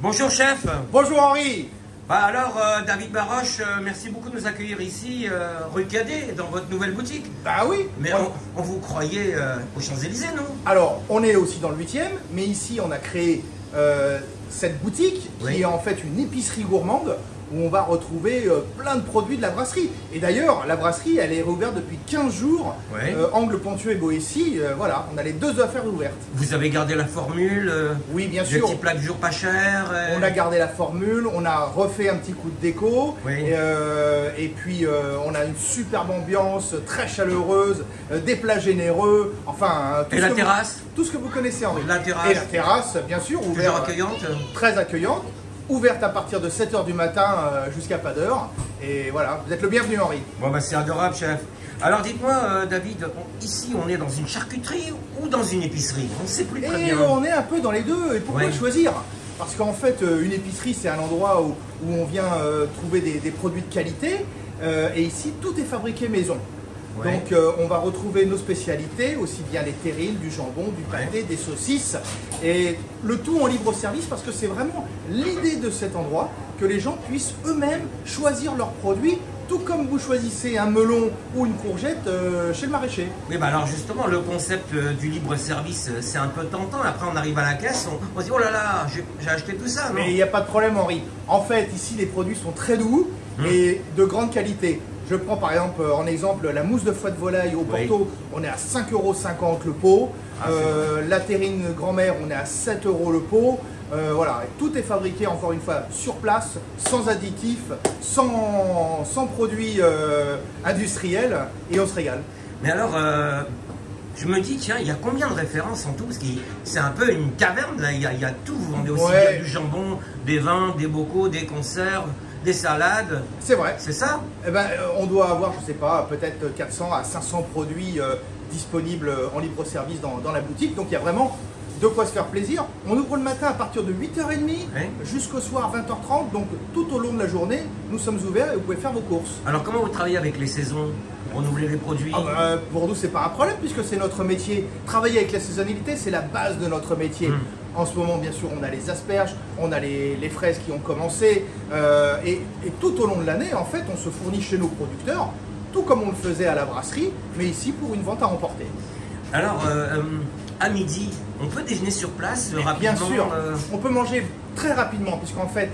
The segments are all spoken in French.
Bonjour chef. Bonjour Henri. Alors David Baroche, merci beaucoup de nous accueillir ici, rue Cadet, dans votre nouvelle boutique. Bah oui. Mais on vous croyait aux Champs-Élysées, non? Alors, on est aussi dans le 8e, mais ici on a créé cette boutique qui est en fait une épicerie gourmande où on va retrouver plein de produits de la brasserie. Et d'ailleurs, la brasserie, elle est rouverte depuis 15 jours, Angle Pontieux et Boétie. Voilà, on a les deux affaires ouvertes. Vous avez gardé la formule Oui, bien sûr. Des petits plats du jour pas chers. On a gardé la formule, on a refait un petit coup de déco. Et puis, on a une superbe ambiance, très chaleureuse, des plats généreux. Enfin, et la terrasse tout ce que vous connaissez, Henri. La terrasse. Et la terrasse, bien sûr, ouverte. Toujours accueillante. Très accueillante. Ouverte à partir de 7 h du matin jusqu'à pas d'heure. Et voilà, vous êtes le bienvenu, Henri. Bon, bah, c'est adorable, chef. Alors dites-moi, David, ici on est dans une charcuterie ou dans une épicerie? On ne sait plus très bien. On est un peu dans les deux. Et pourquoi choisir? Parce qu'en fait, une épicerie, c'est un endroit où on vient trouver des produits de qualité. Et ici, tout est fabriqué maison. Donc on va retrouver nos spécialités, aussi bien les terrines, du jambon, du pâté, des saucisses, et le tout en libre service parce que c'est vraiment l'idée de cet endroit, que les gens puissent eux-mêmes choisir leurs produits, tout comme vous choisissez un melon ou une courgette chez le maraîcher. Oui, bah alors justement, le concept du libre service, c'est un peu tentant. Après, on arrive à la caisse, on se dit, oh là là, j'ai acheté tout ça, non? Mais il n'y a pas de problème, Henri. En fait, ici, les produits sont très doux et de grande qualité. Je prends par exemple en exemple la mousse de foie de volaille au Porto, on est à 5,50 € le pot. La terrine grand-mère, on est à 7 € le pot. Voilà, tout est fabriqué encore une fois sur place, sans additifs, sans produits industriels, et on se régale. Mais alors, je me dis, tiens, il y a combien de références en tout? Parce que c'est un peu une caverne, là, il y a tout. Vous vendez aussi bien du jambon, des vins, des bocaux, des conserves, des salades. C'est vrai. C'est ça? Eh ben, on doit avoir, je sais pas, peut-être 400 à 500 produits disponibles en libre service dans la boutique. Donc il y a vraiment de quoi se faire plaisir. On ouvre le matin à partir de 8 h 30 jusqu'au soir 20 h 30. Donc tout au long de la journée, nous sommes ouverts et vous pouvez faire vos courses. Alors comment vous travaillez avec les saisons? Renouveler les produits? Pour nous, c'est pas un problème puisque c'est notre métier. Travailler avec la saisonnalité, c'est la base de notre métier. En ce moment, bien sûr, on a les asperges, on a les fraises qui ont commencé. Et tout au long de l'année, en fait, on se fournit chez nos producteurs, tout comme on le faisait à la brasserie, mais ici pour une vente à emporter. Alors, à midi, on peut déjeuner sur place rapidement? Bien sûr, on peut manger très rapidement, puisqu'en fait,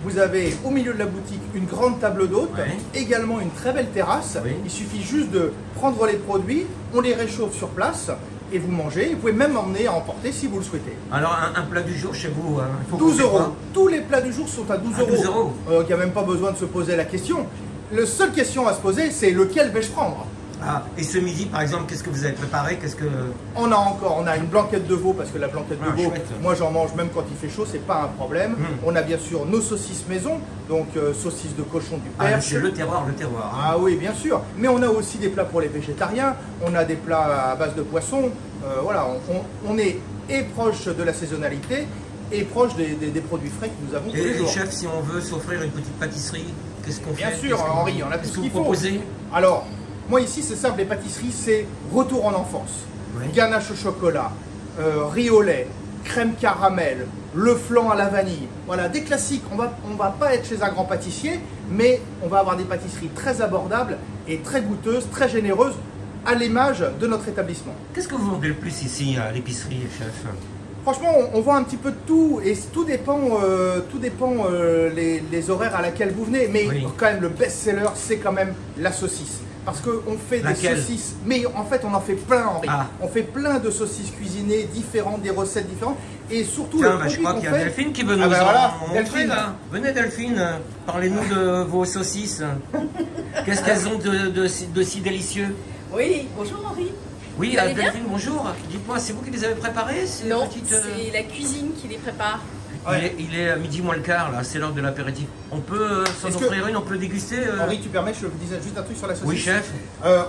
vous avez au milieu de la boutique une grande table d'hôte, également une très belle terrasse. Il suffit juste de prendre les produits, on les réchauffe sur place, et vous mangez. Vous pouvez même emmener à emporter si vous le souhaitez. Alors, un plat du jour chez vous, 12 €. Tous les plats du jour sont à 12 €. 12 €. Il n'y a même pas besoin de se poser la question. La seule question à se poser, c'est lequel vais-je prendre? Et ce midi, par exemple, qu'est-ce que vous avez préparé? On a une blanquette de veau, parce que la blanquette de veau, moi j'en mange même quand il fait chaud, c'est pas un problème. On a bien sûr nos saucisses maison, donc saucisses de cochon du Perche. C'est le terroir, le terroir. Ah oui, bien sûr. Mais on a aussi des plats pour les végétariens, on a des plats à base de poisson. Voilà, on est proche de la saisonnalité et proche des produits frais que nous avons tous les jours. Et chef, si on veut s'offrir une petite pâtisserie, qu'est-ce qu'on fait? Bien sûr, Henri, on a tout ce qu'il faut. Proposez? Alors, moi ici, c'est simple, les pâtisseries, c'est retour en enfance. Ganache au chocolat, riz au lait, crème caramel, le flan à la vanille. Voilà, des classiques. On va pas être chez un grand pâtissier, mais on va avoir des pâtisseries très abordables et très goûteuses, très généreuses, à l'image de notre établissement. Qu'est-ce que vous vendez le plus ici à l'épicerie, chef? Franchement, on vend un petit peu de tout et tout dépend les horaires à laquelle vous venez. Mais quand même, le best-seller, c'est quand même la saucisse. Parce qu'on fait des saucisses, mais en fait on en fait plein, Henri. On fait plein de saucisses cuisinées différentes, des recettes différentes. Et surtout, le produit je crois qu'il y a Delphine qui veut nous montrer là. Venez Delphine, parlez-nous de vos saucisses. Qu'est-ce qu'elles ont de si délicieux? Oui, bonjour Henri. Oui, Delphine, bonjour. Dites-moi, c'est vous qui les avez préparés? Non, c'est la cuisine qui les prépare. Il est midi moins le quart, là, c'est l'heure de l'apéritif. On peut s'en offrir une, on peut déguster Henri, tu permets, je vous disais juste un truc sur la saucisse. Oui, chef.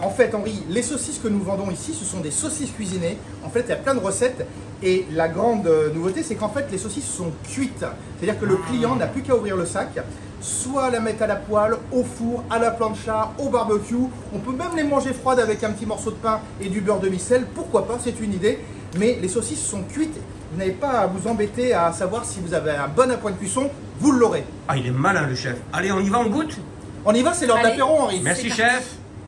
En fait, Henri, les saucisses que nous vendons ici, ce sont des saucisses cuisinées. En fait, il y a plein de recettes. Et la grande nouveauté, c'est qu'en fait, les saucisses sont cuites. C'est-à-dire que le client n'a plus qu'à ouvrir le sac, soit la mettre à la poêle, au four, à la plancha, au barbecue. On peut même les manger froides avec un petit morceau de pain et du beurre de micelle. Pourquoi pas, c'est une idée. Mais les saucisses sont cuites Vous n'avez pas à vous embêter à savoir si vous avez un bon appoint de cuisson, vous l'aurez. Ah, il est malin le chef. Allez, on y va, on goûte? On y va, c'est l'heure de l'apéro, Henri. Merci chef.